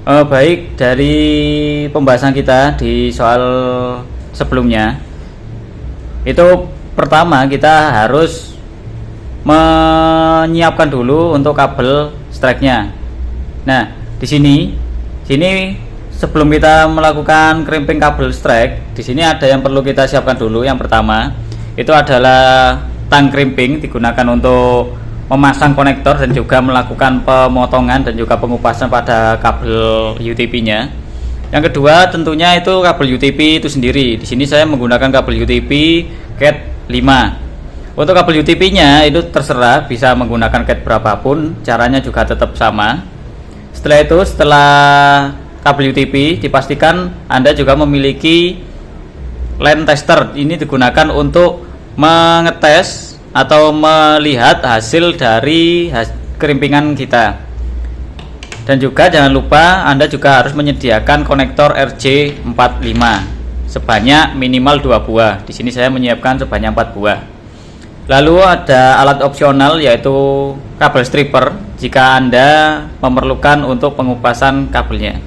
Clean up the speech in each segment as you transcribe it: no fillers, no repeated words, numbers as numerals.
Baik, dari pembahasan kita di soal sebelumnya, itu pertama kita harus menyiapkan dulu untuk kabel strike-nya. Nah, di sini sebelum kita melakukan crimping kabel strike, di sini ada yang perlu kita siapkan dulu. Yang pertama, itu adalah tang crimping, digunakan untuk memasang konektor dan juga melakukan pemotongan dan juga pengupasan pada kabel UTP-nya. Yang kedua tentunya itu kabel UTP itu sendiri. Di sini saya menggunakan kabel UTP Cat 5. Untuk kabel UTP-nya itu terserah, bisa menggunakan Cat berapapun, caranya juga tetap sama. Setelah kabel UTP, dipastikan Anda juga memiliki line tester. Ini digunakan untuk mengetes atau melihat hasil dari kerimpingan kita. Dan juga jangan lupa Anda juga harus menyediakan konektor RJ45 sebanyak minimal 2 buah. Di sini saya menyiapkan sebanyak 4 buah. Lalu ada alat opsional yaitu kabel stripper jika Anda memerlukan untuk pengupasan kabelnya.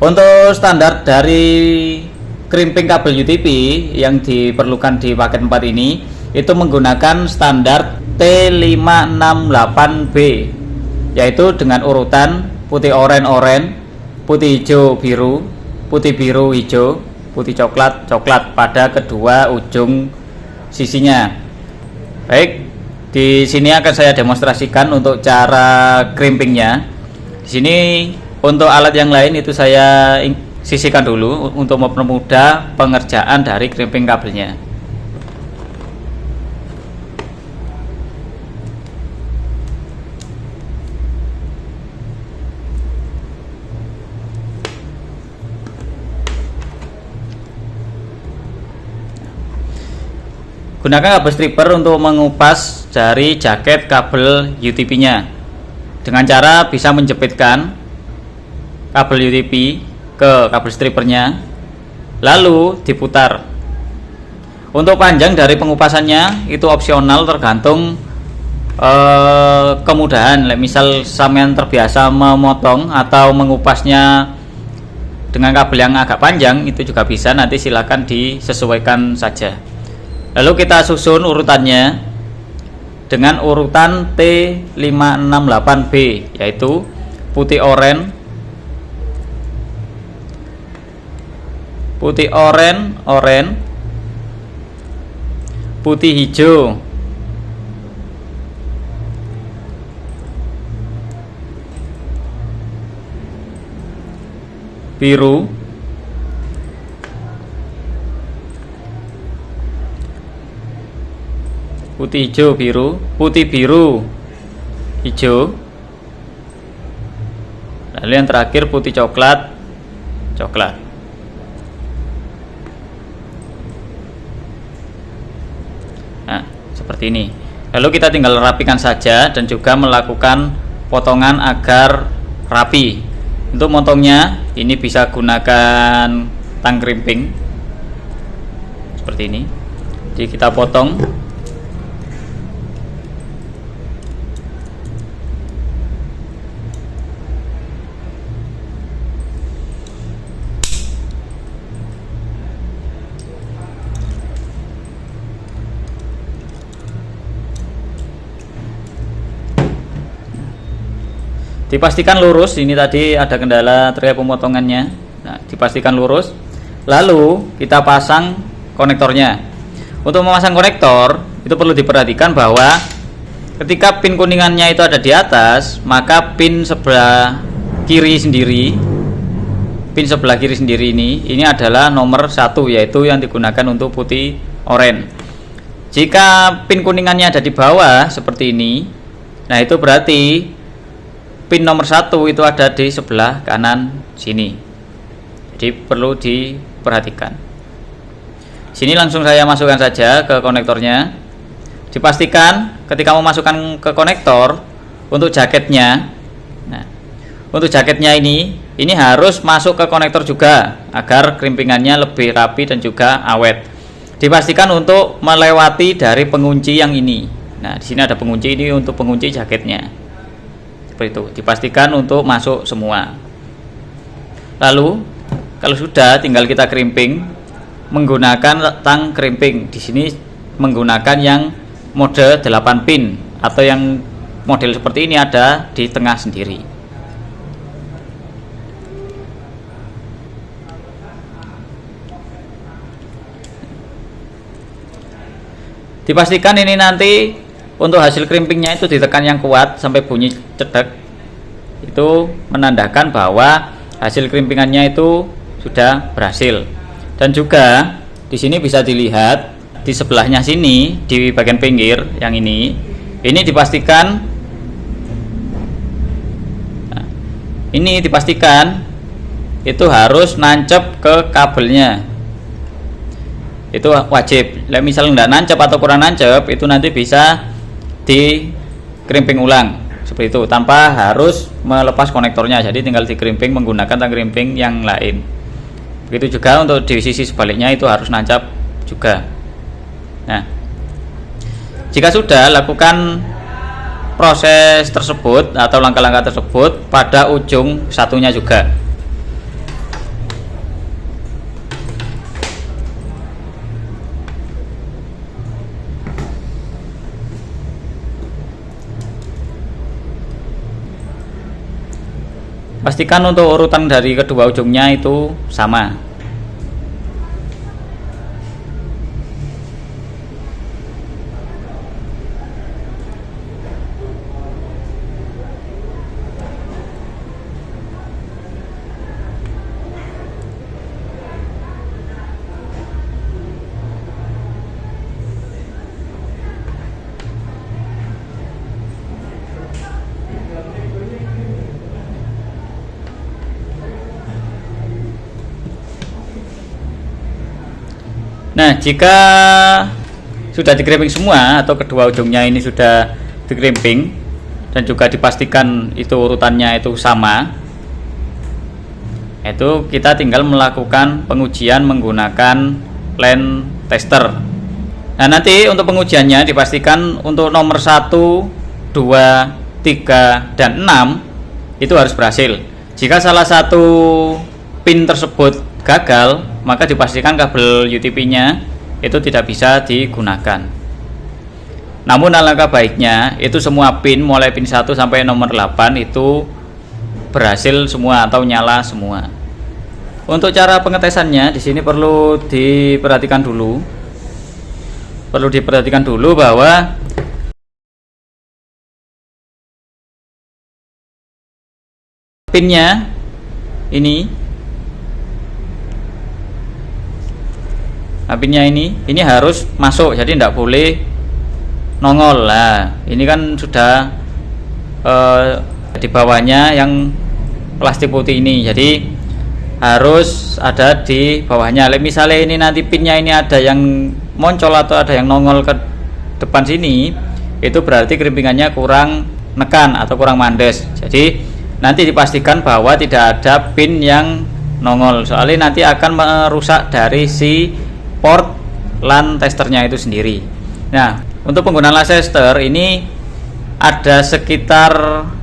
Untuk standar dari crimping kabel UTP yang diperlukan di paket 4 ini itu menggunakan standar T568B, yaitu dengan urutan putih oranye, putih hijau biru, putih biru hijau, putih coklat coklat pada kedua ujung sisinya. Baik, di sini akan saya demonstrasikan untuk cara crimpingnya. Di sini untuk alat yang lain itu saya sisihkan dulu untuk mempermudah pengerjaan dari crimping kabelnya. Gunakan kabel stripper untuk mengupas dari jaket kabel UTP-nya dengan cara bisa menjepitkan kabel UTP ke kabel strippernya lalu diputar. Untuk panjang dari pengupasannya itu opsional, tergantung kemudahan. Misal sampean terbiasa memotong atau mengupasnya dengan kabel yang agak panjang, itu juga bisa, nanti silakan disesuaikan saja. Lalu kita susun urutannya dengan urutan T568B, yaitu putih oranye, putih hijau, biru, putih hijau biru, putih biru hijau, lalu yang terakhir putih coklat coklat. Nah, seperti ini. Lalu kita tinggal rapikan saja dan juga melakukan potongan agar rapi. Untuk motongnya ini bisa gunakan tang crimping seperti ini. Jadi kita potong. Dipastikan lurus, ini tadi ada kendala terkait pemotongannya. Nah, dipastikan lurus. Lalu kita pasang konektornya. Untuk memasang konektor itu perlu diperhatikan bahwa ketika pin kuningannya itu ada di atas, maka pin sebelah kiri sendiri ini adalah nomor 1, yaitu yang digunakan untuk putih oranye. Jika pin kuningannya ada di bawah seperti ini, nah itu berarti pin nomor 1 itu ada di sebelah kanan sini. Jadi perlu diperhatikan. Sini langsung saya masukkan saja ke konektornya. Dipastikan ketika memasukkan ke konektor untuk jaketnya. Nah, untuk jaketnya ini harus masuk ke konektor juga agar crimpingannya lebih rapi dan juga awet. Dipastikan untuk melewati dari pengunci yang ini. Nah, di sini ada pengunci, ini untuk pengunci jaketnya. seperti itu. Dipastikan untuk masuk semua. Lalu kalau sudah, tinggal kita crimping menggunakan tang crimping. Di sini menggunakan yang mode 8 pin atau yang model seperti ini ada di tengah sendiri. Dipastikan ini nanti untuk hasil crimpingnya itu ditekan yang kuat sampai bunyi cedek. Itu menandakan bahwa hasil crimpingannya itu sudah berhasil. Dan juga di sini bisa dilihat di sebelahnya sini, di bagian pinggir yang ini dipastikan, ini dipastikan itu harus nancep ke kabelnya. Itu wajib. Misalnya nggak nancep atau kurang nancep, itu nanti bisa di crimping ulang seperti itu, tanpa harus melepas konektornya. Jadi tinggal di crimping menggunakan tang crimping yang lain. Begitu juga untuk di sisi sebaliknya itu harus nancap juga. Nah, jika sudah, lakukan proses tersebut atau langkah-langkah tersebut pada ujung satunya juga. Pastikan untuk urutan dari kedua ujungnya itu sama. Nah, jika sudah di-crimping semua atau kedua ujungnya ini sudah di-crimping dan juga dipastikan itu urutannya itu sama, itu kita tinggal melakukan pengujian menggunakan line tester. Nah, nanti untuk pengujiannya dipastikan untuk nomor 1, 2, 3, dan 6 itu harus berhasil. Jika salah satu pin tersebut gagal, maka dipastikan kabel UTP-nya itu tidak bisa digunakan. Namun alangkah baiknya itu semua pin mulai pin 1 sampai nomor 8 itu berhasil semua atau nyala semua. Untuk cara pengetesannya di sini perlu diperhatikan dulu. Perlu diperhatikan dulu bahwa pinnya ini, pinnya ini harus masuk, jadi tidak boleh nongol. Lah, ini kan sudah di bawahnya yang plastik putih ini, jadi harus ada di bawahnya. Misalnya ini nanti pinnya ini ada yang moncol atau ada yang nongol ke depan sini, itu berarti crimpingannya kurang nekan atau kurang mandes. Jadi nanti dipastikan bahwa tidak ada pin yang nongol, soalnya nanti akan merusak dari si port LAN testernya itu sendiri. Nah, untuk penggunaan LAN tester ini ada sekitar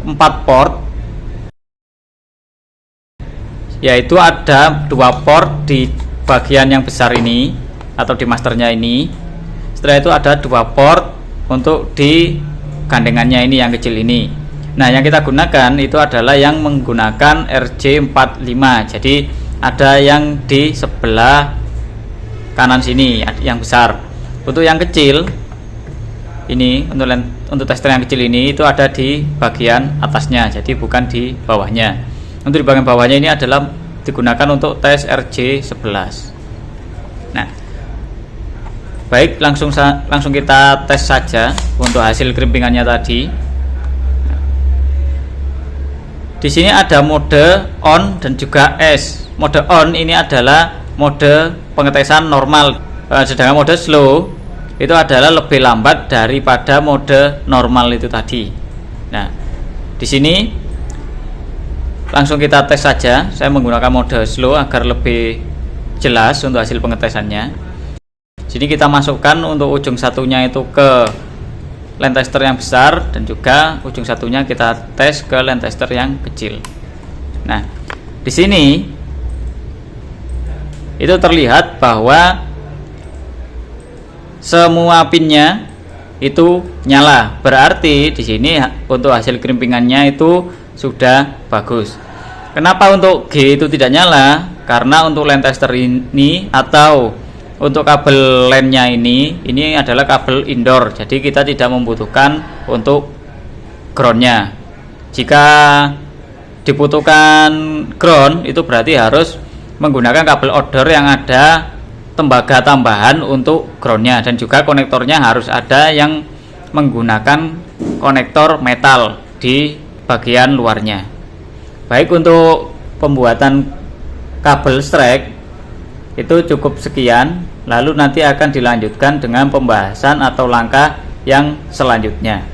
4 port, yaitu ada 2 port di bagian yang besar ini atau di masternya ini. Setelah itu ada 2 port untuk di gandengannya ini yang kecil ini. Nah, yang kita gunakan itu adalah yang menggunakan RJ45. Jadi ada yang di sebelah kanan sini yang besar. Untuk yang kecil ini, untuk tester yang kecil ini itu ada di bagian atasnya, jadi bukan di bawahnya. Untuk di bagian bawahnya ini adalah digunakan untuk tes RJ11. Nah, baik, langsung kita tes saja untuk hasil crimpingannya tadi. Di sini ada mode on dan juga S. Mode on ini adalah mode pengetesan normal, sedangkan mode slow itu adalah lebih lambat daripada mode normal itu tadi. Nah, di sini langsung kita tes saja. Saya menggunakan mode slow agar lebih jelas untuk hasil pengetesannya. Jadi kita masukkan untuk ujung satunya itu ke land tester yang besar dan juga ujung satunya kita tes ke land tester yang kecil. Nah, di sini itu terlihat bahwa semua pinnya itu nyala. Berarti di sini untuk hasil krimpingannya itu sudah bagus. Kenapa untuk G itu tidak nyala? Karena untuk land tester ini atau untuk kabel LAN-nya ini adalah kabel indoor, jadi kita tidak membutuhkan untuk ground-nya. Jika dibutuhkan ground, itu berarti harus menggunakan kabel outdoor yang ada tembaga tambahan untuk ground-nya, dan juga konektornya harus ada yang menggunakan konektor metal di bagian luarnya. Baik, untuk pembuatan kabel strike itu cukup sekian, lalu nanti akan dilanjutkan dengan pembahasan atau langkah yang selanjutnya.